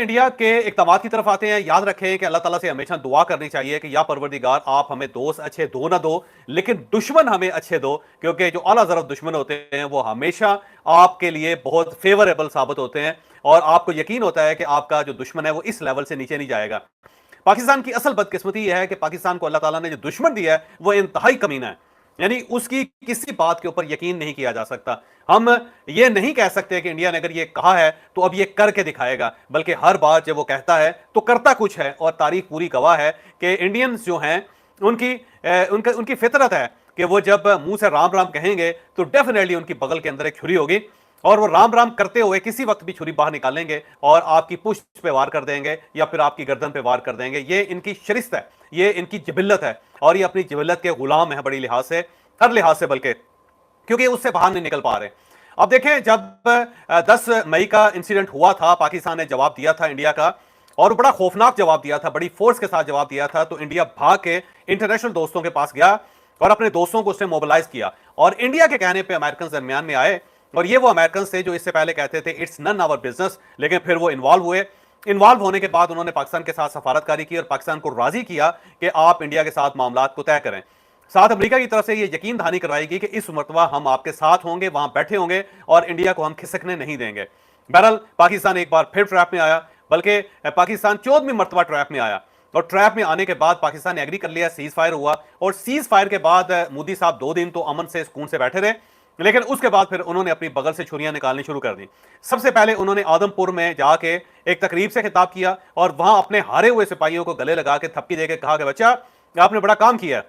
India के इक़दाम की तरफ आते हैं, याद रखें कि अल्लाह ताला से हमेशा दुआ करनी चाहिए कि या परवरदिगार आप हमें दोस्त अच्छे दो ना दो, लेकिन दुश्मन हमें अच्छे दो, क्योंकि जो आला ज़रफ़ दुश्मन होते हैं वो हमेशा आपके लिए बहुत फेवरेबल साबित होते हैं और आपको यकीन होता है कि आपका जो दुश्मन है वो इस लेवल से नीचे नहीं जाएगा। पाकिस्तान की असल बदकिस्मती यह है कि पाकिस्तान को अल्लाह ताला ने जो दुश्मन दिया है वो इंतहाई कमीना है, यानी उसकी किसी बात के ऊपर यकीन नहीं किया जा सकता। हम ये नहीं कह सकते कि इंडिया ने अगर ये कहा है तो अब ये करके दिखाएगा, बल्कि हर बात जब वो कहता है तो करता कुछ है और तारीख पूरी गवाह है कि इंडियंस जो हैं उनकी उनकी फितरत है कि वो जब मुंह से राम राम कहेंगे तो डेफिनेटली उनकी बगल के अंदर एक छुरी होगी और वो राम राम करते हुए किसी वक्त भी छुरी बाहर निकालेंगे और आपकी पुष्ट पे वार कर देंगे या फिर आपकी गर्दन पे वार कर देंगे। ये इनकी शरिस्त है, ये इनकी जिबिल्लत है और ये अपनी जिबिल्लत के गुलाम है, बड़ी लिहाज से, हर लिहाज से, बल्कि क्योंकि उससे बाहर नहीं निकल पा रहे। अब देखें, जब 10 मई का इंसिडेंट हुआ था, पाकिस्तान ने जवाब दिया था इंडिया का और बड़ा खौफनाक जवाब दिया था, बड़ी फोर्स के साथ जवाब दिया था। तो इंडिया भाग के इंटरनेशनल दोस्तों के पास गया और अपने दोस्तों को उसने मोबिलाइज किया और इंडिया के कहने पे अमेरिकन दरमियान में आए और ये वो अमेरिकन थे जो इससे पहले कहते थे इट्स नन आवर बिजनेस, लेकिन फिर वो इन्वॉल्व हुए। इन्वॉल्व होने के बाद उन्होंने पाकिस्तान के साथ सफारतकारी की और पाकिस्तान को राजी किया कि आप इंडिया के साथ मामला को तय करें। साथ अमेरिका की तरफ से ये यकीन दहानी करवाएगी कि इस मरतबा हम आपके साथ होंगे, वहां बैठे होंगे और इंडिया को हम खिसकने नहीं देंगे। बहरहाल पाकिस्तान एक बार फिर ट्रैप में आया, बल्कि पाकिस्तान 14वीं मरतबा ट्रैप में आया और ट्रैप में आने के बाद पाकिस्तान ने एग्री कर लिया, सीज फायर हुआ और सीज फायर के बाद मोदी साहब 2 दिन तो अमन से सुकून से बैठे रहे, लेकिन उसके बाद फिर उन्होंने अपनी बगल से छुरियां निकालनी शुरू कर दी। सबसे पहले उन्होंने आदमपुर में जाके एक तकरीब से खिताब किया और वहां अपने हारे हुए सिपाहियों को गले लगा के थप्पी देके कहा कि बच्चा आपने बड़ा काम किया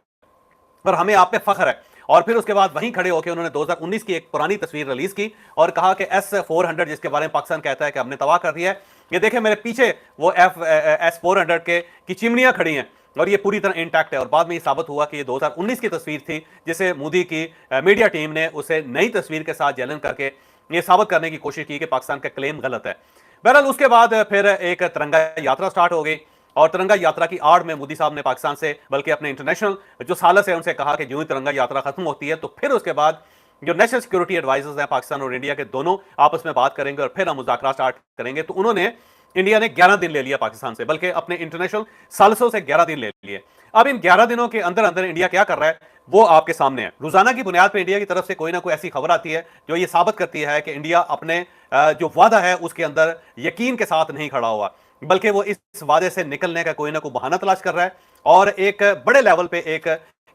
और हमें आप पे फख्र है। और फिर उसके बाद वहीं खड़े होकर उन्होंने 2019 की एक पुरानी तस्वीर रिलीज की और कहा कि S-400 जिसके बारे में पाकिस्तान कहता है कि हमने तबाह कर दिया है, ये देखें मेरे पीछे वो S-400 की चिमनियां खड़ी हैं और ये पूरी तरह इंटैक्ट है। और बाद में ये साबित हुआ कि ये 2019 की तस्वीर थी जिसे मोदी की मीडिया टीम ने उसे नई तस्वीर के साथ जलन करके ये साबित करने की कोशिश की कि पाकिस्तान का क्लेम गलत है। बहरहाल उसके बाद फिर एक तिरंगा यात्रा स्टार्ट हो गई और तिरंगा यात्रा की आड़ में मोदी साहब ने पाकिस्तान से, बल्कि अपने इंटरनेशनल जो सालस है उनसे कहा कि जो ही तिरंगा यात्रा खत्म होती है तो फिर उसके बाद जो नेशनल सिक्योरिटी एडवाइजर्स हैं पाकिस्तान और इंडिया के दोनों आपस में बात करेंगे और फिर हम मुज़ाकरा स्टार्ट करेंगे। तो उन्होंने, इंडिया ने 11 दिन ले लिया पाकिस्तान से, बल्कि अपने इंटरनेशनल सालसों से 11 दिन ले लिए। अब इन 11 दिनों के अंदर अंदर इंडिया क्या कर रहा है वो आपके सामने है। रोजाना की बुनियाद पर इंडिया की तरफ से कोई ना कोई ऐसी खबर आती है जो ये साबित करती है कि इंडिया अपने जो वादा है उसके अंदर यकीन के साथ नहीं खड़ा हुआ, बल्कि वो इस वादे से निकलने का कोई ना कोई बहाना तलाश कर रहा है और एक बड़े लेवल पे एक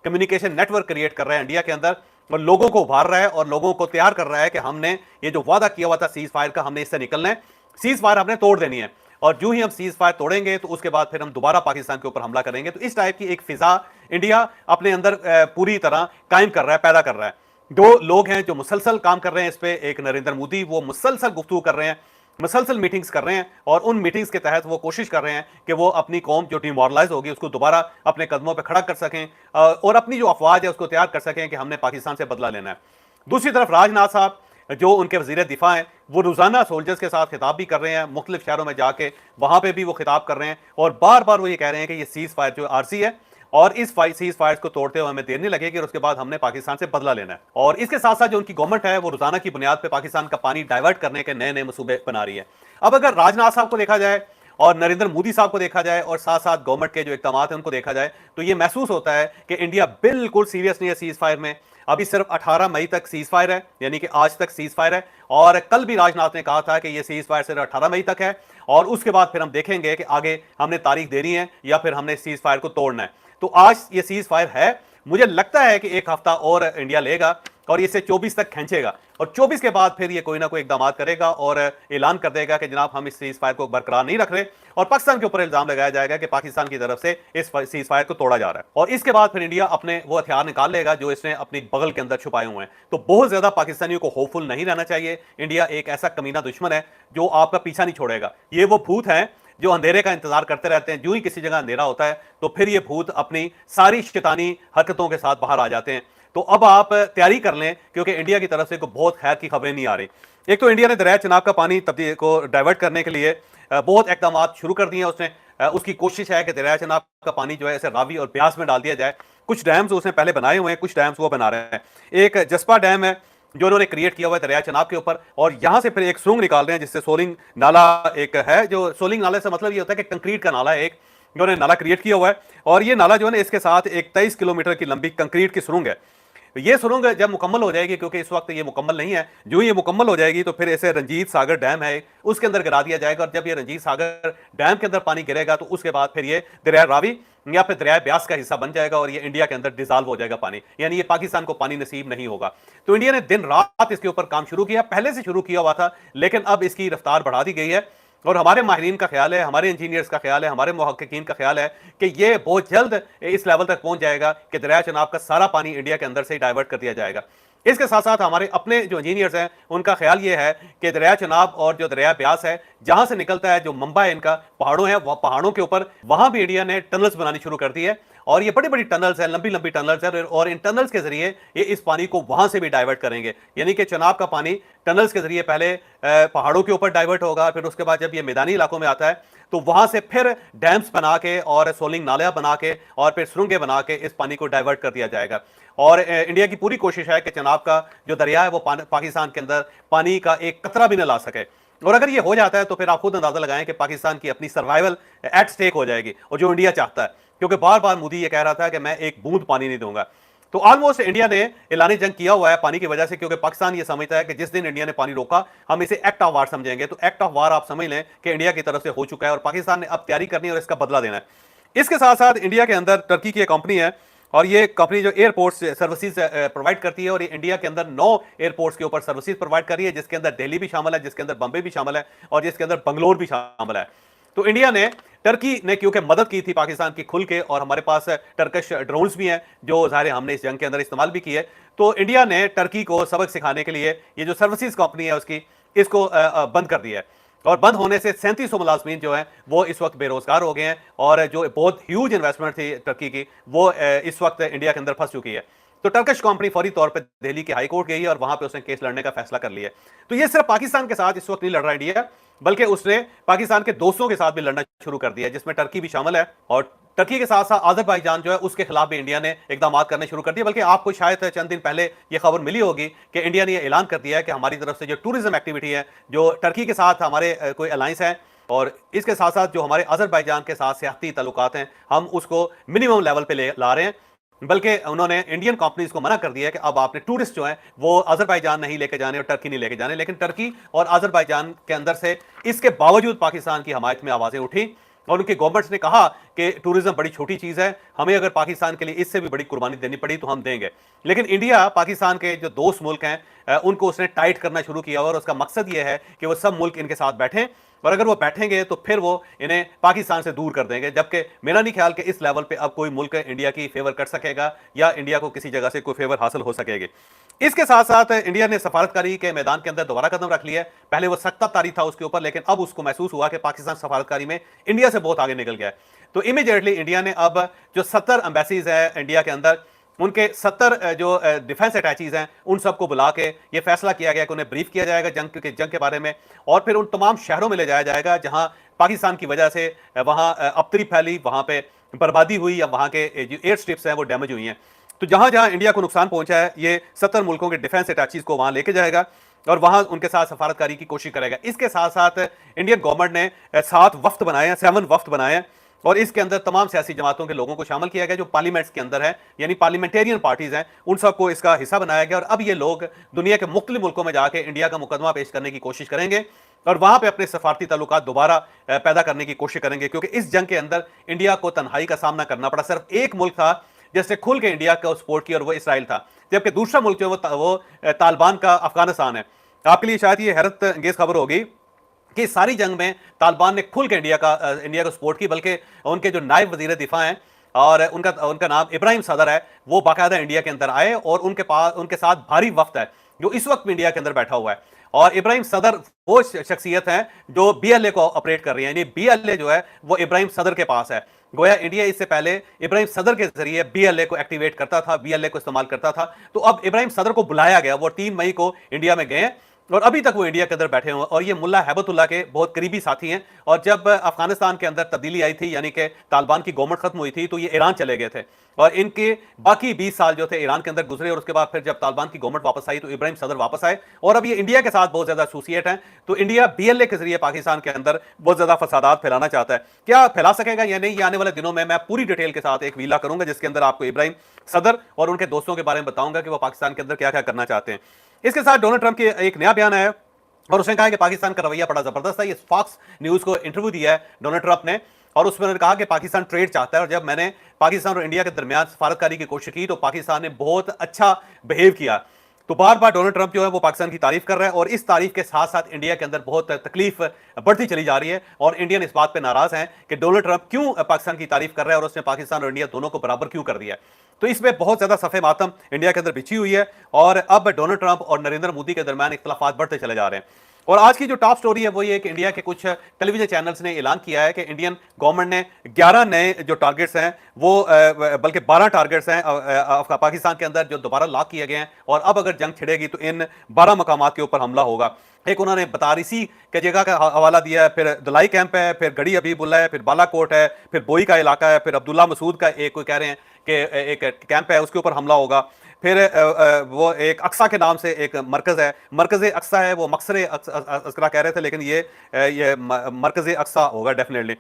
कम्युनिकेशन नेटवर्क क्रिएट कर रहा है इंडिया के अंदर और लोगों को उभार रहा है और लोगों को तैयार कर रहा है कि हमने ये जो वादा किया हुआ था सीज फायर का, हमने इससे निकलना है, सीज फायर हमने तोड़ देनी है और जो ही हम सीज फायर तोड़ेंगे तो उसके बाद फिर हम दोबारा पाकिस्तान के ऊपर हमला करेंगे। तो इस टाइप की एक फिजा इंडिया अपने अंदर पूरी तरह कायम कर रहा है, पैदा कर रहा है। दो लोग हैं जो मुसलसल काम कर रहे हैं इस पे, एक नरेंद्र मोदी, वो मुसलसल गुफ्तगू कर रहे हैं, मुसलसल मीटिंग्स कर रहे हैं और उन मीटिंग्स के तहत वो कोशिश कर रहे हैं कि वो अपनी कौम जो डिमोरलाइज होगी उसको दोबारा अपने कदमों पे खड़ा कर सकें और अपनी जो अफवाज है उसको तैयार कर सकें कि हमने पाकिस्तान से बदला लेना है। दूसरी तरफ राजनाथ साहब जो उनके वजीर दिफा हैं वो रोजाना सोल्जर्स के साथ खिताब भी कर रहे हैं, मुख्तलिफ शहरों में जाके वहां पर भी वो खिताब कर रहे हैं और बार बार वो ये कह रहे हैं कि ये सीज फायर जो आरसी है और इस सीज फायर को तोड़ते हुए हमें देर नहीं लगेगी और उसके बाद हमने पाकिस्तान से बदला लेना है। और इसके साथ साथ जो उनकी गवर्नमेंट है वो रोजाना की बुनियाद पर पाकिस्तान का पानी डाइवर्ट करने के नए नए मंसूबे बना रही है। अब अगर राजनाथ साहब को देखा जाए और नरेंद्र मोदी साहब को देखा जाए और साथ साथ गवर्नमेंट के जो इक़दाम हैं उनको देखा जाए तो ये महसूस होता है कि इंडिया बिल्कुल सीरियस नहीं है सीज फायर में। अभी सिर्फ 18 मई तक सीज फायर है, यानी कि आज तक सीज फायर है और कल भी राजनाथ ने कहा था कि ये सीज फायर सिर्फ 18 मई तक है और उसके बाद फिर हम देखेंगे कि आगे हमने तारीख देनी है या फिर हमने सीज फायर को तोड़ना है। तो आज ये सीज फायर है, मुझे लगता है कि एक हफ्ता और इंडिया लेगा और इसे 24 तक खींचेगा और 24 के बाद फिर ये कोई ना कोई इकदाम करेगा और ऐलान कर देगा कि जनाब हम इस सीज फायर को बरकरार नहीं रख रहे और पाकिस्तान के ऊपर इल्जाम लगाया जाएगा कि पाकिस्तान की तरफ से इस सीज फायर को तोड़ा जा रहा है और इसके बाद फिर इंडिया अपने वो हथियार निकाल लेगा जो इसने अपनी बगल के अंदर छुपाए हुए हैं। तो बहुत ज्यादा पाकिस्तानियों को होपफुल नहीं रहना चाहिए। इंडिया एक ऐसा कमीना दुश्मन है जो आपका पीछा नहीं छोड़ेगा। ये वो भूत है जो अंधेरे का इंतजार करते रहते हैं, जो ही किसी जगह अंधेरा होता है तो फिर ये भूत अपनी सारी शैतानी हरकतों के साथ बाहर आ जाते हैं। तो अब आप तैयारी कर लें क्योंकि इंडिया की तरफ से कोई बहुत खैर की खबरें नहीं आ रही। एक तो इंडिया ने दरिया चनाब का पानी तब्दील को डाइवर्ट करने के लिए बहुत इकदाम शुरू कर दिए हैं उसने। उसकी कोशिश है कि दरिया चनाब का पानी जो है इसे रावी और ब्यास में डाल दिया जाए। कुछ डैम्स उसने पहले बनाए हुए हैं, कुछ डैम्स वो बना रहे हैं। एक जस्पा डैम है जो उन्होंने क्रिएट किया हुआ है दरिया चनाब के ऊपर, और यहां से फिर एक सुरंग निकाल रहे हैं जिससे सोलिंग नाला एक है। जो सोलिंग नाले से मतलब ये होता है कि कंक्रीट का नाला है एक, जो उन्होंने नाला क्रिएट किया हुआ है। और ये नाला जो है ना, इसके साथ एक 23 किलोमीटर की लंबी कंक्रीट की सुरंग है। ये सुरंग जब मुकम्मल हो जाएगी, क्योंकि इस वक्त ये मुकम्मल नहीं है, जो ये मुकम्मल हो जाएगी तो फिर इसे रंजीत सागर डैम है उसके अंदर गिरा दिया जाएगा। और जब ये रंजीत सागर डैम के अंदर पानी गिरेगा तो उसके बाद फिर ये दरिया रावी या फिर दरिया ब्यास का हिस्सा बन जाएगा और ये इंडिया के अंदर डिजॉल्व हो जाएगा पानी, यानी ये पाकिस्तान को पानी नसीब नहीं होगा। तो इंडिया ने दिन रात इसके ऊपर काम शुरू किया, पहले से शुरू किया हुआ था, लेकिन अब इसकी रफ्तार बढ़ा दी गई है। और हमारे माहिरीन का ख्याल है, हमारे इंजीनियर्स का ख्याल है, हमारे मुहक्किकीन का ख्याल है कि ये बहुत जल्द इस लेवल तक पहुंच जाएगा कि दरिया चनाब का सारा पानी इंडिया के अंदर से डाइवर्ट कर दिया जाएगा। इसके साथ साथ हमारे अपने जो इंजीनियर्स हैं उनका ख्याल ये है कि दरिया चनाब और जो दरिया ब्यास है, जहां से निकलता है, जो मंबा है इनका, पहाड़ों है, वह पहाड़ों के ऊपर वहां भी इंडिया ने टनल्स बनानी शुरू कर दी है। और ये बड़ी बड़ी टनल्स है, लंबी लंबी टनल्स है, और इन टनल्स के जरिए ये इस पानी को वहां से भी डाइवर्ट करेंगे। यानी कि चनाब का पानी टनल्स के जरिए पहले पहाड़ों के ऊपर डाइवर्ट होगा, फिर उसके बाद जब ये मैदानी इलाकों में आता है तो वहां से फिर डैम्स बना के और सोलिंग नाले बना के और फिर सुरंगें बना के इस पानी को डाइवर्ट कर दिया जाएगा। और इंडिया की पूरी कोशिश है कि चनाब का जो दरिया है वो पाकिस्तान के अंदर पानी का एक कतरा भी न ला सके। और अगर ये हो जाता है तो फिर आप खुद अंदाजा लगाएं कि पाकिस्तान की अपनी सर्वाइवल एट स्टेक हो जाएगी, और जो इंडिया चाहता है, क्योंकि बार बार मोदी ये कह रहा था कि मैं एक बूंद पानी नहीं दूंगा। तो ऑलमोस्ट इंडिया ने ऐलान जंग किया हुआ है पानी की वजह से, क्योंकि पाकिस्तान ये समझता है कि जिस दिन इंडिया ने पानी रोका हम इसे एक्ट ऑफ वार समझेंगे। तो एक्ट ऑफ वार आप समझ लें कि इंडिया की तरफ से हो चुका है और पाकिस्तान ने अब तैयारी करनी है और इसका बदला देना है। इसके साथ साथ इंडिया के अंदर टर्की की एक कंपनी है, और ये कंपनी जो एयरपोर्ट्स सर्विसेज प्रोवाइड करती है, और ये इंडिया के अंदर 9 एयरपोर्ट्स के ऊपर सर्विसेज प्रोवाइड कर रही है, जिसके अंदर दिल्ली भी शामिल है, जिसके अंदर बंबई भी शामिल है, और जिसके अंदर बंगलोर भी शामिल है। तो इंडिया ने, टर्की ने क्योंकि मदद की थी पाकिस्तान की खुल के, और हमारे पास टर्किश ड्रोन्स भी हैं जो ज़ाहिर हमने इस जंग के अंदर इस्तेमाल भी किए, तो इंडिया ने टर्की को सबक सिखाने के लिए ये जो सर्विसेज कंपनी है उसकी, इसको बंद कर दिया है। और बंद होने से 3700 मुलाजमीन जो हैं वो इस वक्त बेरोजगार हो गए हैं, और जो बहुत ह्यूज इन्वेस्टमेंट थी टर्की की वो इस वक्त इंडिया के अंदर फंस चुकी है। तो टर्किश कंपनी फौरी तौर पे दिल्ली की हाई कोर्ट गई है और वहां पे उसने केस लड़ने का फैसला कर लिया है। तो ये सिर्फ पाकिस्तान के साथ इस वक्त नहीं लड़ रहा इंडिया, बल्कि उसने पाकिस्तान के दोस्तों के साथ भी लड़ना शुरू कर दिया है, जिसमें टर्की भी शामिल है। और टर्की के साथ साथ अजरबैजान जो है उसके खिलाफ भी इंडिया ने इकदाम करने शुरू कर दिए। बल्कि आपको शायद चंद दिन पहले यह खबर मिली होगी कि इंडिया ने यह ऐलान कर दिया है कि हमारी तरफ से जो टूरिज्म एक्टिविटी है, जो टर्की के साथ हमारे कोई अलायंस है, और इसके साथ साथ जो हमारे अजरबैजान के साथ सियाहती ताल्लुकात हैं, हम उसको मिनिमम लेवल पे ले ला रहे हैं। बल्कि उन्होंने इंडियन कंपनीज को मना कर दिया है कि अब आपने टूरिस्ट जो है वो अजरबैजान नहीं लेके जाने और टर्की नहीं लेके जाने। लेकिन टर्की और अजरबैजान के अंदर से इसके बावजूद पाकिस्तान की हमायत में आवाजें उठी, और उनकी गवर्नमेंट्स ने कहा कि टूरिज्म बड़ी छोटी चीज है, हमें अगर पाकिस्तान के लिए इससे भी बड़ी कुर्बानी देनी पड़ी तो हम देंगे। लेकिन इंडिया पाकिस्तान के जो दोस्त मुल्क हैं उनको उसने टाइट करना शुरू किया, और उसका मकसद यह है कि वो सब मुल्क इनके साथ बैठें, और अगर वो बैठेंगे तो फिर वो इन्हें पाकिस्तान से दूर कर देंगे। जबकि मेरा नहीं ख्याल कि इस लेवल पे अब कोई मुल्क इंडिया की फेवर कर सकेगा या इंडिया को किसी जगह से कोई फेवर हासिल हो सकेगी। इसके साथ साथ इंडिया ने सफारतकारी के मैदान के अंदर दोबारा कदम रख लिया है। पहले वो सख्त तारी था उसके ऊपर, लेकिन अब उसको महसूस हुआ कि पाकिस्तान सफारतकारी में इंडिया से बहुत आगे निकल गया है। तो इमीडिएटली इंडिया ने अब जो 70 एम्बेसीज है इंडिया के अंदर, उनके 70 जो डिफेंस अटैचीज हैं उन सबको बुला के ये फैसला किया गया कि उन्हें ब्रीफ किया जाएगा जंग के बारे में, और फिर उन तमाम शहरों में ले जाया जाएगा जहां पाकिस्तान की वजह से वहां अपतरी फैली, वहां पे बर्बादी हुई, या वहां के जो एयर स्ट्रिप्स हैं वो डैमेज हुई हैं। तो जहां जहां इंडिया को नुकसान पहुंचा है, ये 70 मुल्कों के डिफेंस अटैचीज को वहां लेके जाएगा और वहां उनके साथ सफारतकारी की कोशिश करेगा। इसके साथ साथ इंडियन गवर्नमेंट ने 7 वफ्त बनाए हैं, 7 वफ्त बनाए हैं, और इसके अंदर तमाम सियासी जमातों के लोगों को शामिल किया गया जो पार्लियामेंट्स के अंदर है, यानी पार्लियामेंटेरियन पार्टीज हैं, उन सबको इसका हिस्सा बनाया गया। और अब ये लोग दुनिया के मुख्तलिफ मुल्कों में जाके इंडिया का मुकदमा पेश करने की कोशिश करेंगे और वहां पे अपने सफारती ताल्लुकात दोबारा पैदा करने की कोशिश करेंगे, क्योंकि इस जंग के अंदर इंडिया को तन्हाई का सामना करना पड़ा। सिर्फ एक मुल्क था जिसने खुल के इंडिया को सपोर्ट किया और वो इसराइल था, जबकि दूसरा मुल्क जो वो तालिबान का अफगानिस्तान है। आपके लिए शायद ये हैरत अंगेज खबर होगी कि सारी जंग में तालिबान ने खुल के इंडिया को सपोर्ट की, बल्कि उनके जो नायब वजीर दिफा हैं और उनका नाम इब्राहिम सदर है, वो बाकायदा इंडिया के अंदर आए और उनके साथ भारी वफ्द है जो इस वक्त भी इंडिया के अंदर बैठा हुआ है। और इब्राहिम सदर वो शख्सियत है जो BLA को ऑपरेट कर रही है, यानी BLA जो है वो इब्राहिम सदर के पास है। गोया इंडिया इससे पहले इब्राहिम सदर के जरिए BLA को एक्टिवेट करता था, BLA को इस्तेमाल करता था। तो अब इब्राहिम सदर को बुलाया गया, वो 3 मई को इंडिया में गए और अभी तक वो इंडिया के अंदर बैठे हुए हैं और ये मुल्ला हैबतुल्लाह के बहुत करीबी साथी हैं। और जब अफगानिस्तान के अंदर तब्दीली आई थी, यानी कि तालिबान की गवर्नमेंट खत्म हुई थी, तो ये ईरान चले गए थे और इनके बाकी 20 साल जो थे ईरान के अंदर गुजरे। और उसके बाद फिर जब तालिबान की गवर्नमेंट वापस आई तो इब्राहिम सदर वापस आए और अब ये इंडिया के साथ बहुत ज्यादा एसोसिएट हैं। तो इंडिया बीएलए के जरिए पाकिस्तान के अंदर बहुत ज्यादा फसादात फैलाना चाहता है। क्या फैला सकेगा या नहीं, ये आने वाले दिनों में मैं पूरी डिटेल के साथ एक वीला करूंगा जिसके अंदर आपको इब्राहिम सदर और उनके दोस्तों के बारे में बताऊंगा कि वो पाकिस्तान के अंदर क्या क्या करना चाहते हैं। इसके साथ डोनाल्ड ट्रंप की एक नया बयान आया और उसने कहा है कि पाकिस्तान का रवैया बड़ा जबरदस्त है। ये फॉक्स न्यूज को इंटरव्यू दिया है डोनाल्ड ट्रंप ने और उसमें उन्होंने कहा कि पाकिस्तान ट्रेड चाहता है और जब मैंने पाकिस्तान और इंडिया के दरमियान सफारतकारी की कोशिश की तो पाकिस्तान ने बहुत अच्छा बिहेव किया। तो बार बार डोनाल्ड ट्रंप जो है वो पाकिस्तान की तारीफ कर रहा है और इस तारीफ के साथ साथ इंडिया के अंदर बहुत तकलीफ बढ़ती चली जा रही है और इंडियन इस बात पे नाराज हैं कि डोनाल्ड ट्रंप क्यों पाकिस्तान की तारीफ कर रहा है और उसने पाकिस्तान और इंडिया दोनों को बराबर क्यों कर दिया है। तो इसमें बहुत ज्यादा सफ़े मातम इंडिया के अंदर बिछी हुई है और अब डोनाल्ड ट्रंप और नरेंद्र मोदी के दरमियान इख्तलाफात बढ़ते चले जा रहे हैं। और आज की जो टॉप स्टोरी है वो ये कि इंडिया के कुछ टेलीविजन चैनल्स ने ऐलान किया है कि इंडियन गवर्नमेंट ने 11 नए जो टारगेट्स हैं वो बल्कि 12 टारगेट्स हैं पाकिस्तान के अंदर जो दोबारा लॉक किए गए हैं और अब अगर जंग छिड़ेगी तो इन 12 मकामात के ऊपर हमला होगा। एक उन्होंने बतारिसी के जगह का हवाला दिया है, फिर दलाई कैंप है, फिर गढ़ी हबीबुल्ला है, फिर बालाकोट है, फिर बोई का इलाका है, फिर अब्दुल्ला मसूद का एक कोई कह रहे हैं कि एक कैंप है उसके ऊपर हमला होगा। फिर वो एक अक्सा के नाम से एक मरकज है, मरकज अक्सा है, वो मकसर अक्सा कह रहे थे लेकिन ये मरकज अक्सा होगा डेफिनेटली।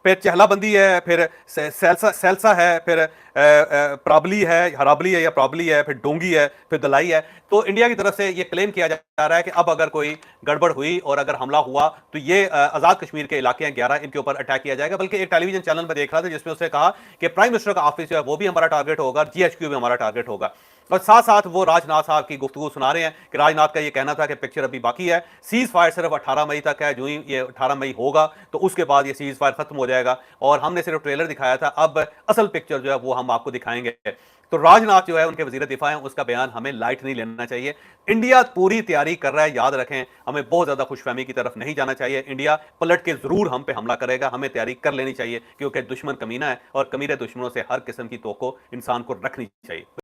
फिर चहलाबंदी है, फिर सेल्सा है, फिर प्राबली है, हराबली है या प्राबली है, फिर डोंगी है, फिर दलाई है। तो इंडिया की तरफ से ये क्लेम किया जा रहा है कि अब अगर कोई गड़बड़ हुई और अगर हमला हुआ तो ये आजाद कश्मीर के इलाके हैं 11 इनके ऊपर अटैक किया जाएगा। बल्कि एक टेलीविजन चैनल में देख रहा था जिसमें उसने कहा कि प्राइम मिनिस्टर का ऑफिस जो है वो भी हमारा टारगेट होगा, जीएचक्यू भी हमारा टारगेट होगा। और साथ साथ वो राजनाथ साहब की गुफ्तगू सुना रहे हैं कि राजनाथ का ये कहना था कि पिक्चर अभी बाकी है, सीज फायर सिर्फ 18 मई तक है, जो ही ये 18 मई होगा तो उसके बाद ये सीज फायर खत्म हो जाएगा और हमने सिर्फ ट्रेलर दिखाया था, अब असल पिक्चर जो है वो हम आपको दिखाएंगे। तो राजनाथ जो है उनके वजीर दिफा है, उसका बयान हमें लाइट नहीं लेना चाहिए। इंडिया पूरी तैयारी कर रहा है, याद रखें, हमें बहुत ज्यादा खुशफहमी की तरफ नहीं जाना चाहिए। इंडिया पलट के जरूर हम पे हमला करेगा, हमें तैयारी कर लेनी चाहिए क्योंकि दुश्मन कमीना है और कमीने दुश्मनों से हर किस्म की तोको इंसान को रखनी चाहिए।